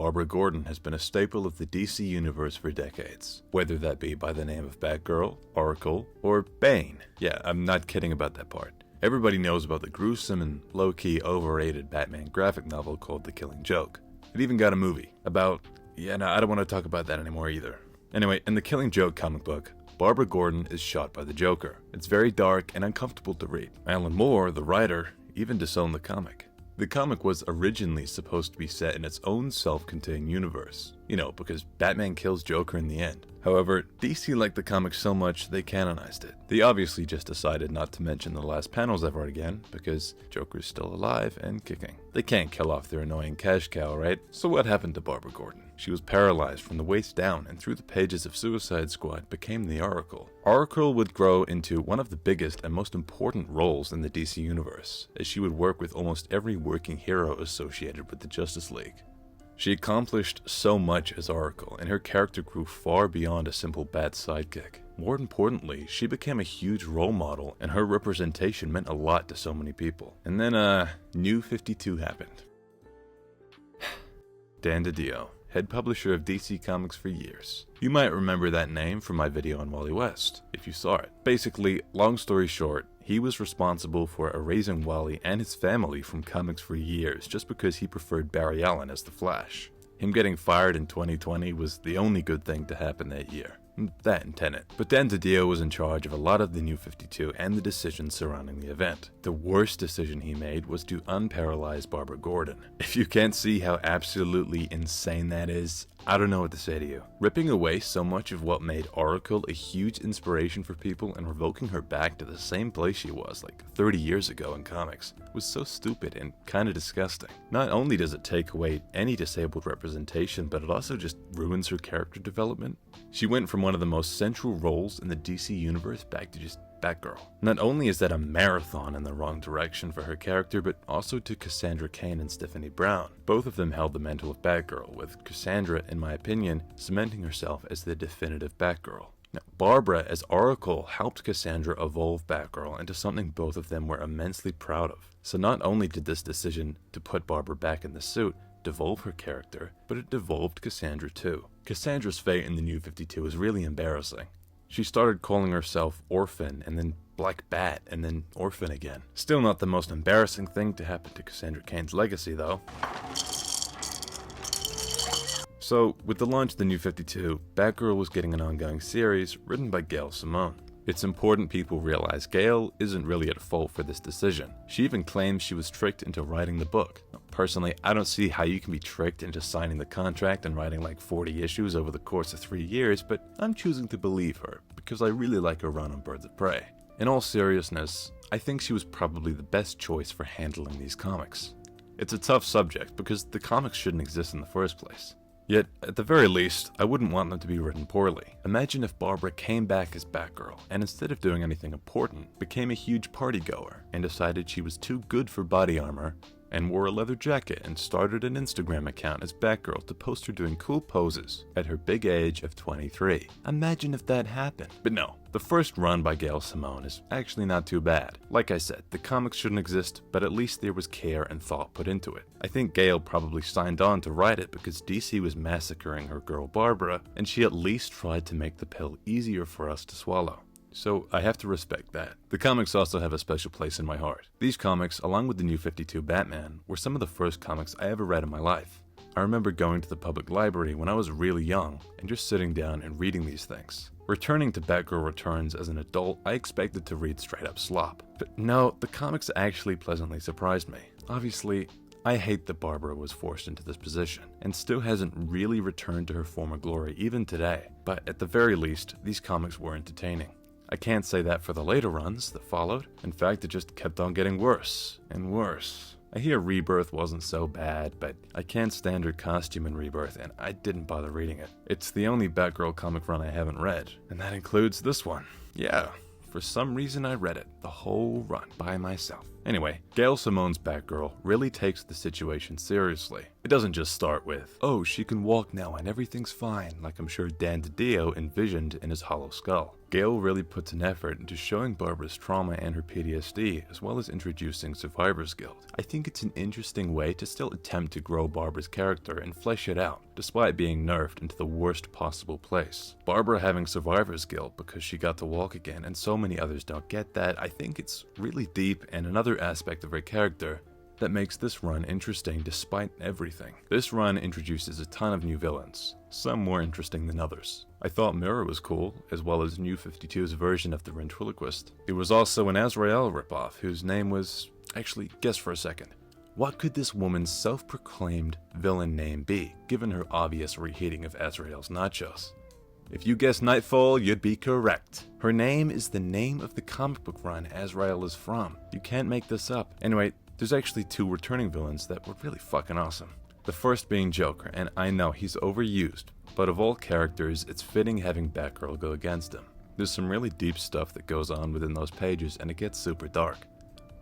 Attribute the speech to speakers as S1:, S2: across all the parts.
S1: Barbara Gordon has been a staple of the DC universe for decades, whether that be by the name of Batgirl, Oracle, or Bane. Yeah, I'm not kidding about that part. Everybody knows about the gruesome and low-key overrated Batman graphic novel called The Killing Joke. It even got a movie about... I don't want to talk about that anymore either. Anyway, in The Killing Joke comic book, Barbara Gordon is shot by the Joker. It's very dark and uncomfortable to read. Alan Moore, the writer, even disowned the comic. The comic was originally supposed to be set in its own self-contained universe, because Batman kills Joker in the end. However, DC liked the comic so much they canonized it. They obviously just decided not to mention the last panels ever again, because Joker's still alive and kicking. They can't kill off their annoying cash cow, right? So what happened to Barbara Gordon? She was paralyzed from the waist down, and through the pages of Suicide Squad became the Oracle. Oracle would grow into one of the biggest and most important roles in the DC universe, as she would work with almost every working hero associated with the Justice League. She accomplished so much as Oracle, and her character grew far beyond a simple bad sidekick. More importantly, she became a huge role model, and her representation meant a lot to so many people. And then, New 52 happened. Dan DiDio, head publisher of DC Comics for years. You might remember that name from my video on Wally West, if you saw it. Basically, long story short, he was responsible for erasing Wally and his family from comics for years just because he preferred Barry Allen as the Flash. Him getting fired in 2020 was the only good thing to happen that year. That and Tenet. But Dan DiDio was in charge of a lot of the New 52 and the decisions surrounding the event. The worst decision he made was to unparalyze Barbara Gordon. If you can't see how absolutely insane that is, I don't know what to say to you. Ripping away so much of what made Oracle a huge inspiration for people and revoking her back to the same place she was like 30 years ago in comics was so stupid and kinda disgusting. Not only does it take away any disabled representation, but it also just ruins her character development. She went from one of the most central roles in the DC universe back to just Batgirl. Not only is that a marathon in the wrong direction for her character, but also to Cassandra Cain and Stephanie Brown. Both of them held the mantle of Batgirl, with Cassandra, in my opinion, cementing herself as the definitive Batgirl. Now, Barbara as Oracle helped Cassandra evolve Batgirl into something both of them were immensely proud of. So not only did this decision to put Barbara back in the suit devolve her character, but it devolved Cassandra too. Cassandra's fate in the New 52 is really embarrassing. She started calling herself Orphan, and then Black Bat, and then Orphan again. Still not the most embarrassing thing to happen to Cassandra Cain's legacy, though. So, with the launch of the New 52, Batgirl was getting an ongoing series written by Gail Simone. It's important people realize Gail isn't really at fault for this decision. She even claims she was tricked into writing the book. Personally, I don't see how you can be tricked into signing the contract and writing like 40 issues over the course of 3 years, but I'm choosing to believe her, because I really like her run on Birds of Prey. In all seriousness, I think she was probably the best choice for handling these comics. It's a tough subject, because the comics shouldn't exist in the first place. Yet, at the very least, I wouldn't want them to be written poorly. Imagine if Barbara came back as Batgirl, and instead of doing anything important, became a huge party goer, and decided she was too good for body armor, and wore a leather jacket and started an Instagram account as Batgirl to post her doing cool poses at her big age of 23. Imagine if that happened. But no, the first run by Gail Simone is actually not too bad. Like I said, the comics shouldn't exist, but at least there was care and thought put into it. I think Gail probably signed on to write it because DC was massacring her girl Barbara, and she at least tried to make the pill easier for us to swallow. So I have to respect that. The comics also have a special place in my heart. These comics, along with the New 52 Batman, were some of the first comics I ever read in my life. I remember going to the public library when I was really young and just sitting down and reading these things. Returning to Batgirl Returns as an adult, I expected to read straight up slop. But no, the comics actually pleasantly surprised me. Obviously, I hate that Barbara was forced into this position, and still hasn't really returned to her former glory even today. But at the very least, these comics were entertaining. I can't say that for the later runs that followed. In fact, it just kept on getting worse and worse. I hear Rebirth wasn't so bad, but I can't stand her costume in Rebirth, and I didn't bother reading it. It's the only Batgirl comic run I haven't read, and that includes this one. Yeah, for some reason I read it, the whole run, by myself. Anyway, Gail Simone's Batgirl really takes the situation seriously. It doesn't just start with, oh, she can walk now and everything's fine, like I'm sure Dan DiDio envisioned in his Hollow Skull. Gail really puts an effort into showing Barbara's trauma and her PTSD, as well as introducing Survivor's Guilt. I think it's an interesting way to still attempt to grow Barbara's character and flesh it out, despite being nerfed into the worst possible place. Barbara having Survivor's Guilt because she got to walk again, and so many others don't get that. I think it's really deep and another aspect of her character that makes this run interesting despite everything. This run introduces a ton of new villains, some more interesting than others. I thought Mirror was cool, as well as New 52's version of the ventriloquist. It was also an Azrael ripoff, whose name was... Actually, guess for a second. What could this woman's self-proclaimed villain name be, given her obvious reheating of Azrael's nachos? If you guessed Nightfall, you'd be correct. Her name is the name of the comic book run Azrael is from. You can't make this up. Anyway, there's actually two returning villains that were really fucking awesome. The first being Joker, and I know he's overused, but of all characters, it's fitting having Batgirl go against him. There's some really deep stuff that goes on within those pages, and it gets super dark.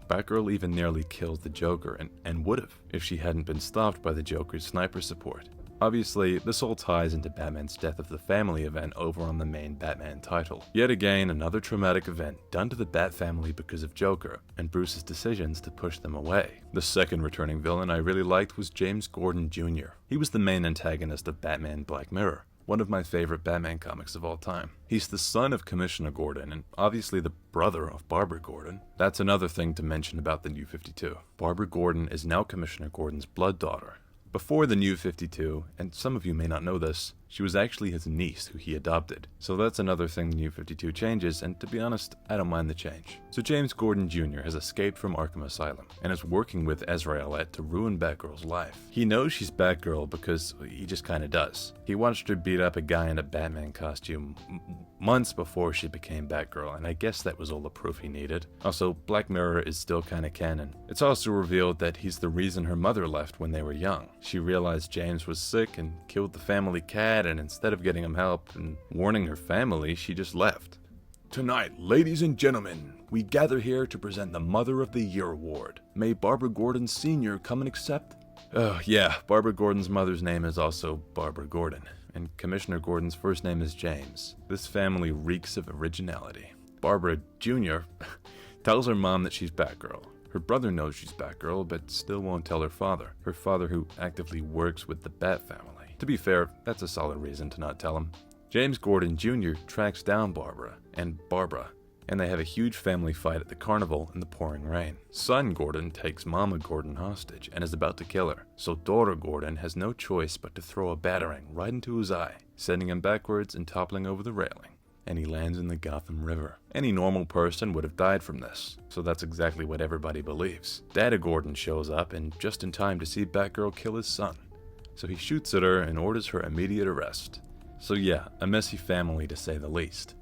S1: Batgirl even nearly kills the Joker, and would've, if she hadn't been stopped by the Joker's sniper support. Obviously, this all ties into Batman's Death of the Family event over on the main Batman title. Yet again, another traumatic event done to the Bat family because of Joker, and Bruce's decisions to push them away. The second returning villain I really liked was James Gordon Jr. He was the main antagonist of Batman Black Mirror, one of my favorite Batman comics of all time. He's the son of Commissioner Gordon, and obviously the brother of Barbara Gordon. That's another thing to mention about the New 52. Barbara Gordon is now Commissioner Gordon's blood daughter. Before the New 52, and some of you may not know this, she was actually his niece who he adopted. So that's another thing the New 52 changes, and to be honest, I don't mind the change. So James Gordon Jr. has escaped from Arkham Asylum, and is working with Azraelette to ruin Batgirl's life. He knows she's Batgirl because he just kinda does. He watched her beat up a guy in a Batman costume months before she became Batgirl, and I guess that was all the proof he needed. Also, Black Mirror is still kinda canon. It's also revealed that he's the reason her mother left when they were young. She realized James was sick and killed the family cat, and instead of getting him help and warning her family, she just left. Tonight, ladies and gentlemen, we gather here to present the Mother of the Year award. May Barbara Gordon Sr. come and accept? Oh yeah, Barbara Gordon's mother's name is also Barbara Gordon, and Commissioner Gordon's first name is James. This family reeks of originality. Barbara Jr. tells her mom that she's Batgirl. Her brother knows she's Batgirl, but still won't tell her father who actively works with the Bat family. To be fair, that's a solid reason to not tell him. James Gordon Jr. tracks down Barbara, and they have a huge family fight at the carnival in the pouring rain. Son Gordon takes Mama Gordon hostage and is about to kill her, so daughter Gordon has no choice but to throw a batarang right into his eye, sending him backwards and toppling over the railing. And he lands in the Gotham River. Any normal person would have died from this, so that's exactly what everybody believes. Dada Gordon shows up, and just in time to see Batgirl kill his son. So he shoots at her and orders her immediate arrest. So yeah, a messy family to say the least.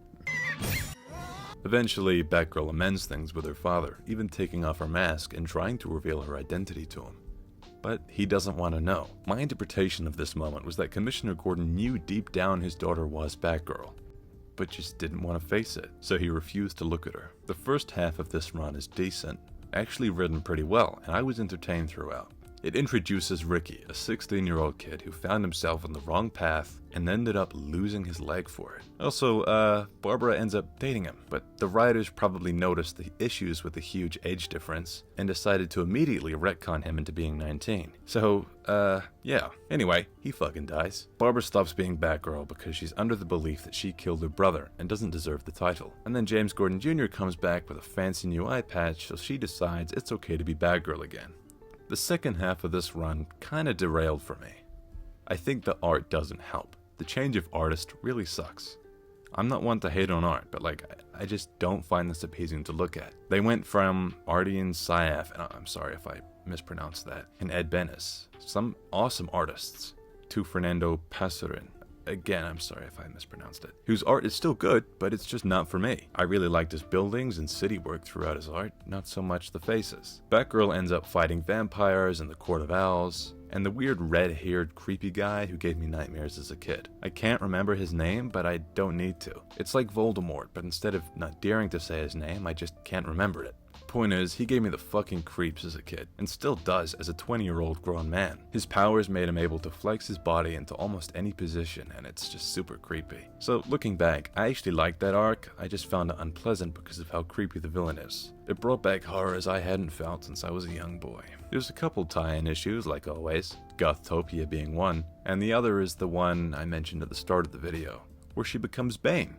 S1: Eventually, Batgirl amends things with her father, even taking off her mask and trying to reveal her identity to him. But he doesn't want to know. My interpretation of this moment was that Commissioner Gordon knew deep down his daughter was Batgirl, but just didn't want to face it, so he refused to look at her. The first half of this run is decent, actually written pretty well, and I was entertained throughout. It introduces Ricky, a 16-year-old kid who found himself on the wrong path and ended up losing his leg for it. Also, Barbara ends up dating him, but the writers probably noticed the issues with the huge age difference and decided to immediately retcon him into being 19. So, yeah. Anyway, he fucking dies. Barbara stops being Batgirl because she's under the belief that she killed her brother and doesn't deserve the title. And then James Gordon Jr. comes back with a fancy new eye patch, so she decides it's okay to be Batgirl again. The second half of this run kinda derailed for me. I think the art doesn't help. The change of artist really sucks. I'm not one to hate on art, but I just don't find this appeasing to look at. They went from Ardian Syaf, and I'm sorry if I mispronounced that, and Ed Benes, some awesome artists, to Fernando Pasarin. Again, I'm sorry if I mispronounced it. Whose art is still good, but it's just not for me. I really liked his buildings and city work throughout his art, not so much the faces. Batgirl ends up fighting vampires in the Court of Owls, and the weird red-haired creepy guy who gave me nightmares as a kid. I can't remember his name, but I don't need to. It's like Voldemort, but instead of not daring to say his name, I just can't remember it. Point is, he gave me the fucking creeps as a kid, and still does as a 20-year-old grown man. His powers made him able to flex his body into almost any position, and it's just super creepy. So looking back, I actually liked that arc, I just found it unpleasant because of how creepy the villain is. It brought back horrors I hadn't felt since I was a young boy. There's a couple tie-in issues, like always, Gothtopia being one, and the other is the one I mentioned at the start of the video, where she becomes Bane.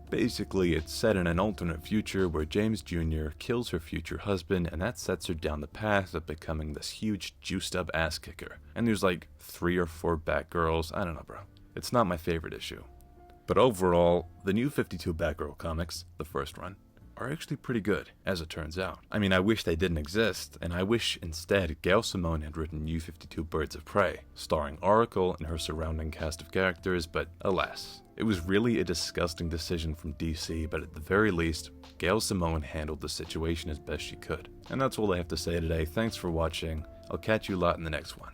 S1: Basically, it's set in an alternate future where James Jr. kills her future husband, and that sets her down the path of becoming this huge juiced up ass kicker. And there's like 3 or 4 Batgirls, I don't know bro. It's not my favorite issue. But overall, the new 52 Batgirl comics, the first run, are actually pretty good, as it turns out. I mean, I wish they didn't exist, and I wish instead Gail Simone had written New 52 Birds of Prey, starring Oracle and her surrounding cast of characters, but alas. It was really a disgusting decision from DC, but at the very least, Gail Simone handled the situation as best she could. And that's all I have to say today. Thanks for watching. I'll catch you lot in the next one.